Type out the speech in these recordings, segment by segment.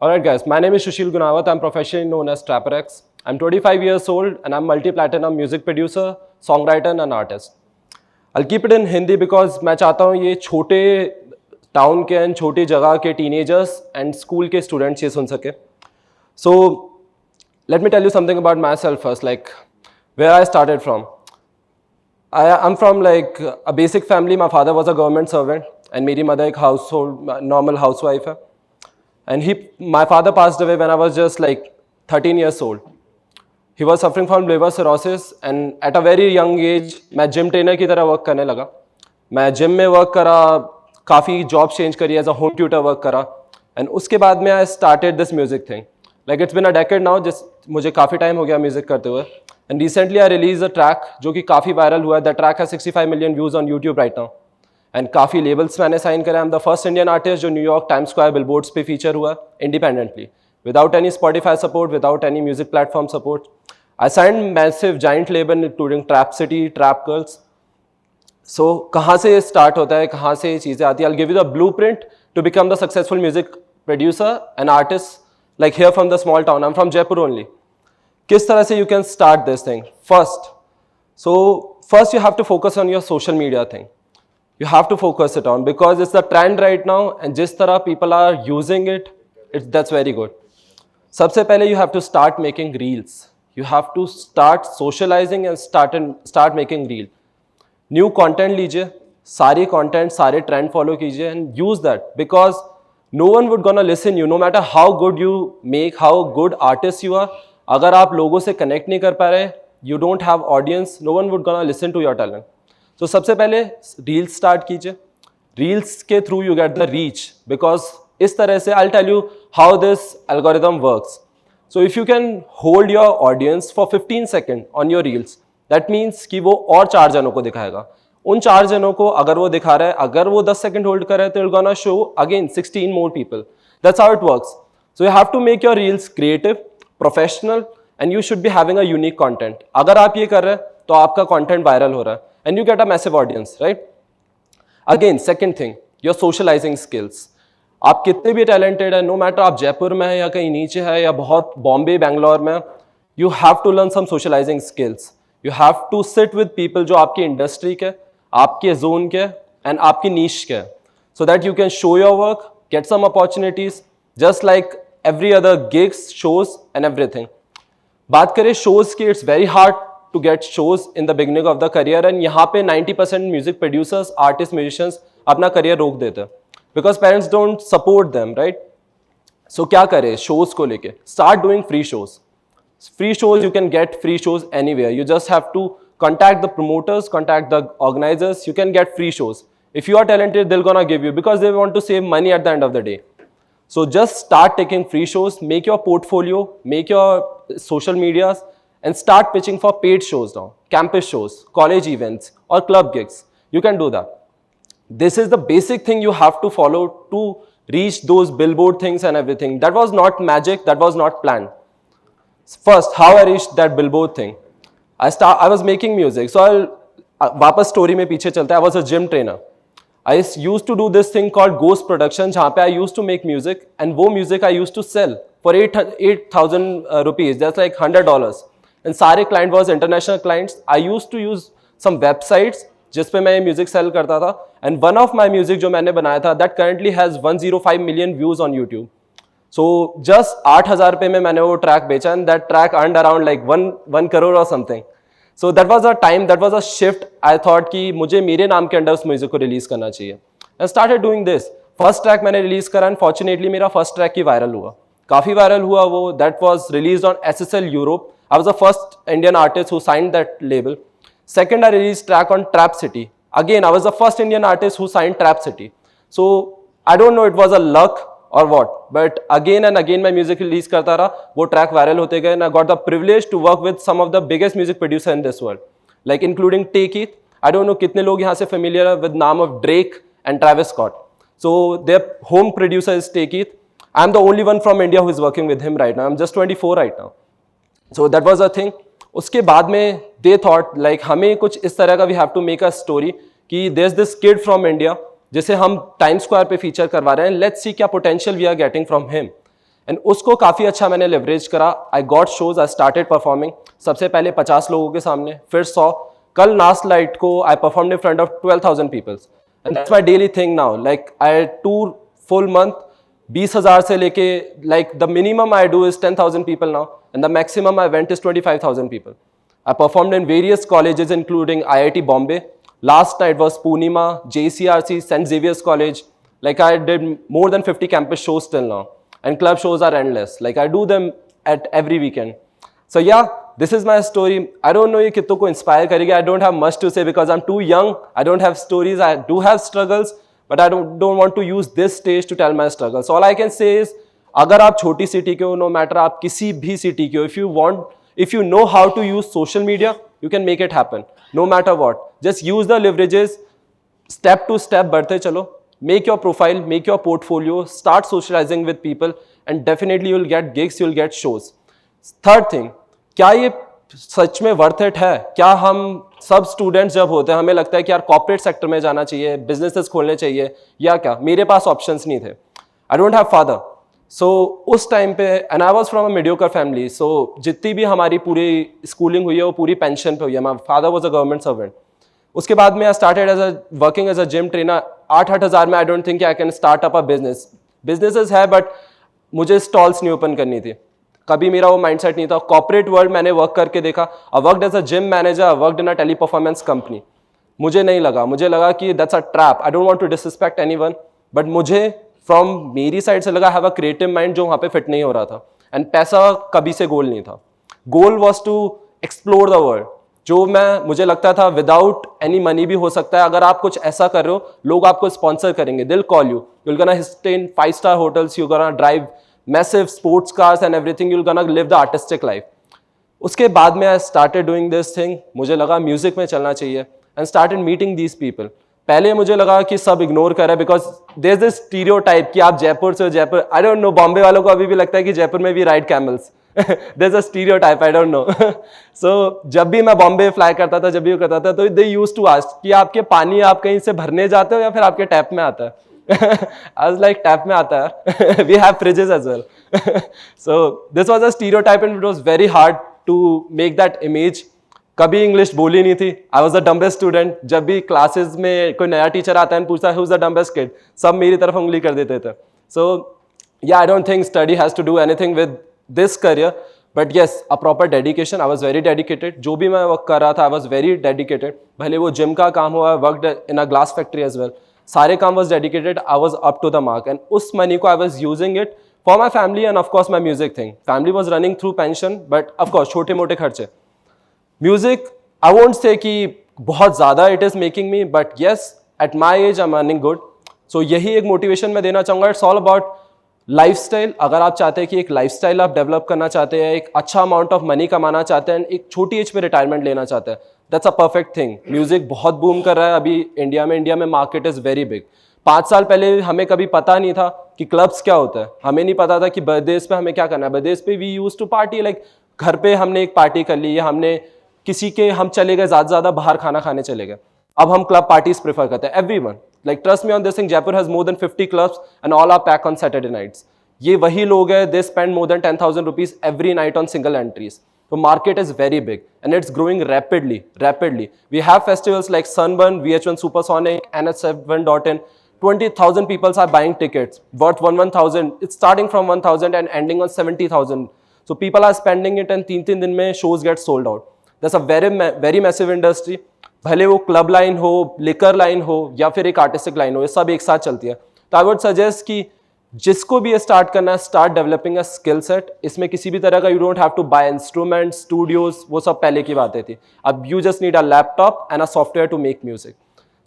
Alright guys, my name is Sushil Gunawat. I'm professionally known as TrapperX. I'm 25 years old and I'm multi-platinum music producer, songwriter and artist. I'll keep it in Hindi because मैं चाहता हूँ ये छोटे town के and छोटी जगह के teenagers and school के स्टूडेंट्स ये सुन सके. So let me tell you something about myself first, like where I started from. I'm from like a basic family. My father was a government servant and मेरी mother एक household normal housewife है. And my father passed away when I was just like 13 years old. He was suffering from liver cirrhosis and at a very young age मैं gym trainer की तरह work करने लगा. मैं gym में work करा, काफ़ी job change करी, as a home tutor work करा. And उसके बाद में I started this music thing. Like it's been a decade now, मुझे काफ़ी time हो गया music करते हुए. And recently I released a track जो कि काफ़ी viral हुआ है. That track has 65 million views on YouTube right now. And काफ़ी लेबल्स मैंने साइन करा. I am the first Indian artist जो न्यूयॉर्क टाइम्स स्क्वायर बिलबोर्ड्स पे फीचर हुआ independently, without any Spotify support, without any music platform support. I signed massive giant label including Trap City, Trap Girls. So कहाँ से start होता है, कहाँ से ये चीज़ें आती है? I give you the blueprint to become the successful music producer and artist like here from the small town. I am from Jaipur only. किस तरह से you can start this thing? First you have to focus on your social media thing. You have to focus it on because it's the trend right now and जिस तरह people are using it, that's very good. सबसे पहले you have to start making reels. You have to start socializing and start making reel. New content लीजिए, सारे content, सारे trend follow कीजिए and use that because no one would gonna listen you no matter how good you make, how good artist you are. अगर आप लोगों से connect नहीं कर पा रहे, you don't have audience, no one would gonna listen to your talent. तो सबसे पहले रील्स स्टार्ट कीजिए. रील्स के through you get the reach because इस तरह से I tell you how this algorithm works. So if you can hold your audience for 15 second on your reels, that means कि वो और 4 जनों को दिखाएगा. उन 4 जनों को अगर वो दिखा रहा है, अगर वो 10 सेकेंड होल्ड कर रहे हैं तो it gonna show again 16 more people. That's how it works. So you have to make your reels creative, professional and you should be having a unique content. अगर आप ये कर रहे हैं तो आपका कॉन्टेंट वायरल हो रहा है and you get a massive audience, right? Again, second thing, your socializing skills. आप कितने भी talented है, no matter आप जयपुर में है या कहीं नीचे है या बहुत बॉम्बे, बैंगलोर में, you have to learn some socializing skills. You have to sit with people जो आपकी इंडस्ट्री के, आपके जोन के and आपकी नीश के, so that you can show your work, get some opportunities, just like every other gigs, shows and everything. बात करें shows की, it's very hard to get shows in the beginning of the career and यहाँ पे 90% music producers, artists, musicians अपना career रोक देते हैं because parents don't support them, right? So क्या करें shows को लेके? Start doing free shows. Free shows, you can get free shows anywhere. You just have to contact the promoters, contact the organizers. You can get free shows. If you are talented, they're gonna give you because they want to save money at the end of the day. So just start taking free shows, make your portfolio, make your social medias, and start pitching for paid shows now, campus shows, college events or club gigs. You can do that. This is the basic thing you have to follow to reach those billboard things and everything. That was not magic, that was not planned. First, how I reached that billboard thing. I was making music. So वापस story में पीछे चलता है. I was a gym trainer. I used to do this thing called Ghost Production जहाँ पे I used to make music and वो music I used to sell for 8,000 rupees. That's like $100. And सारे client was international clients. I used to use some websites जिस पे मैं music cell करता था and one of my music जो मैंने बनाया था that currently has 105 million views on YouTube. So just 8,000 रुपये में मैंने वो ट्रैक बेचा and that track earned around like 1 crore or something. So that was a time, that was a shift. I thought कि मुझे मेरे नाम के अंडर उस म्यूजिक को रिलीज करना चाहिए. I started doing this. First track मैंने रिलीज करा and fortunately मेरा फर्स्ट ट्रैक ही वायरल हुआ, काफ़ी वायरल हुआ वो. That was released on SSL Europe. I was the first Indian artist who signed that label. Second, I released track on Trap City. Again, I was the first Indian artist who signed Trap City. So I don't know it was a luck or what, but again and again मैं music release करता रहा, वो track viral होते गए and I got the privilege to work with some of the biggest music producer in this world, like including Take It. I don't know कितने लोग यहाँ से familiar है with नाम of Drake and Travis Scott. So their home producer is Take It. I'm the only one from India who is working with him right now. I'm just 24 right now. So that was a thing. उसके बाद में they thought like हमें कुछ इस तरह का we have to make a story कि there's this kid from India जिसे हम टाइम स्क्वायर पे फीचर करवा रहे हैं. Let's see क्या potential we are getting from him. And उसको काफ़ी अच्छा मैंने लेवरेज करा. I got shows, I started performing. सबसे पहले 50 लोगों के सामने, फिर 100. कल लास्ट नाइट को I perform in front of 12,000 peoples. And that's my daily thing now. Like I tour full month. 20,000 से लेके, like the minimum I do is 10,000 people now, and the maximum I went is 25,000 people. I performed in various colleges including IIT Bombay. Last night was Poonima, JCRC, St. Xavier's College. Like I did more than 50 campus shows till now. And club shows are endless. Like I do them at every weekend. So yeah, this is my story. I don't know ये कितनों को inspire करेगी. I don't have much to say because I'm too young. I don't have stories. I do have struggles. But I don't want to use this stage to tell my struggles. All I can say is, अगर आप छोटी city के हो, no matter आप किसी भी city के हो, if you know how to use social media, you can make it happen, no matter what. Just use the leverages, step to step बढ़ते चलो. Make your profile, make your portfolio, start socializing with people, and definitely you'll get gigs, you'll get shows. Third thing, क्या ये सच में worth it है? क्या हम सब students जब होते हैं हमें लगता है कि यार कॉर्पोरेट सेक्टर में जाना चाहिए, बिजनेसेस खोलने चाहिए, या क्या? मेरे पास ऑप्शंस नहीं थे. I don't have father. So उस टाइम पे, and I was from a mediocre family, so जितनी भी हमारी पूरी स्कूलिंग हुई है वो पूरी पेंशन पे हुई है. My father was a government servant. उसके बाद में I started as a working as a gym trainer. 8-8 हज़ार में I don't think I can start up a business. Businesses है बट मुझे स्टॉल्स नहीं ओपन करनी थी. कभी मेरा वो माइंडसेट नहीं था. कॉर्पोरेट वर्ल्ड मैंने वर्क करके देखा. I worked as a gym manager, I worked in a tele performance company. मुझे नहीं लगा, मुझे लगा कि that's a trap. I don't want to disrespect anyone, but मुझे फ्रॉम मेरी साइड से लगा हैव अ क्रिएटिव माइंड जो वहाँ पे फिट नहीं हो रहा था. एंड पैसा कभी से गोल नहीं था. Goal was to explore the world. जो मुझे लगता था विदाउट एनी मनी भी हो सकता है. अगर आप कुछ ऐसा कर रहे हो, लोग आपको स्पॉन्सर करेंगे. दिल call you, you're gonna stay in 5-star hotels, you're gonna drive massive sports cars and everything, you're gonna live the artistic life. उसके बाद में I started doing this thing. मुझे लगा म्यूजिक में चलना चाहिए and started meeting these people. पहले मुझे लगा कि सब इग्नोर कर रहे हैं because there is this stereotype कि आप जयपुर से हो. Jaipur, I don't know, Bombay वालों को अभी भी लगता है कि जयपुर में भी ride camels. There is a stereotype, I don't know. So जब भी मैं बॉम्बे फ्लाई करता था, जब भी करता था, तो दे यूज्ड टू आस्क कि आपके पानी आप कहीं से भरने जाते हो या फिर आपके टैप में आता है. I was like, टैप में आता है. We have fridges as well. So this was a stereotype and it was very hard to make that image. कभी इंग्लिश बोली नहीं थी. I was the dumbest student. जब भी क्लासेस में कोई नया टीचर आता है पूछता है who's the dumbest kid, सब मेरी तरफ उंगली कर देते थे. सो yeah, I don't think study has to do anything with this career, but yes, a proper dedication. I was very dedicated. जो भी मैं वर्क कर रहा था, I was very dedicated. भले वो जिम का काम हुआ, worked in a glass factory as well. सारे काम was dedicated. I was up to the mark, and उस money को I was using it for my family and of course my music thing. Family was running through pension, but of course छोटे मोटे खर्चे. Music, I won't say कि बहुत ज़्यादा it is making me, but yes at my age I am earning good. So यही एक motivation मैं देना चाहूँगा. It's all about lifestyle. अगर आप चाहते हैं कि एक लाइफस्टाइल आप डेवलप करना चाहते हैं, एक अच्छा अमाउंट ऑफ मनी कमाना चाहते हैं, एक छोटी एज पे रिटायरमेंट लेना चाहते हैं, that's a perfect thing. Music बहुत बूम कर रहा है अभी इंडिया में. इंडिया में मार्केट इज़ वेरी बिग. 5 साल पहले हमें कभी पता नहीं था कि क्लब्स क्या होता है. हमें नहीं पता था कि बर्थडेज पे हमें क्या करना है. बर्थडेज पे we use to party, like घर पे हमने एक पार्टी कर ली, या हमने किसी के हम चले गए ज़्यादा बाहर खाना खाने चले गए. अब हम क्लब पार्टीज प्रेफर करते हैं. Everyone, like trust me on this thing, Jaipur has more than 50 clubs and all are pack on Saturday nights. ये वही लोग हैं, they spend more than 10,000 rupees every night on single entries. So market is very big and it's growing rapidly. We have festivals like Sunburn, VH1 Supersonic, NH7.in. 20,000 people are buying tickets worth 1,000. It's starting from 1,000 and ending on 70,000. So people are spending it and 3 दिन में shows get sold out. That's a very massive industry. भले वो club line हो, liquor line हो, या फिर एक artistic line हो, ये सब एक साथ चलती है. तो आई वुड सजेस्ट कि जिसको भी ये स्टार्ट करना है, start developing a skill set. इसमें किसी भी तरह का you don't have to buy instruments, studios, वो सब पहले की बातें थी. अब you just need a laptop and a software to make music.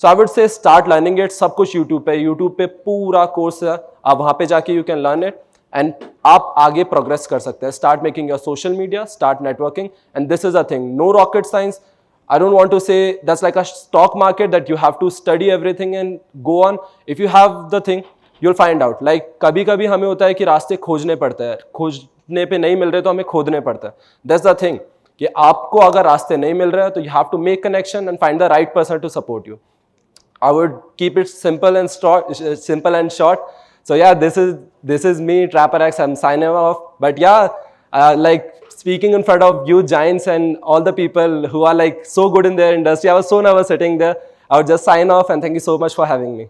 So I would say start learning it. सब कुछ यूट्यूब पे पूरा कोर्स है. आप वहाँ पे जाके you can learn it and आप आगे प्रोग्रेस कर सकते हैं. Start making your social media, start networking, and this is a thing. No rocket science. I don't want to say that's like a stock market that you have to study everything and go on. If you have the thing, you'll find out. Like कभी हमें होता है कि रास्ते खोजने पड़ते हैं, खोजने पे नहीं मिल रहे तो हमें खोदने पड़ता है. That's the thing कि आपको अगर रास्ते नहीं मिल रहे हैं तो you have to make connection and find the right person to support you. I would keep it simple and short. So yeah, this is me, Trapper X. I'm signing off. But yeah, like speaking in front of you giants and all the people who are like so good in their industry, I was so nervous sitting there. I would just sign off and thank you so much for having me.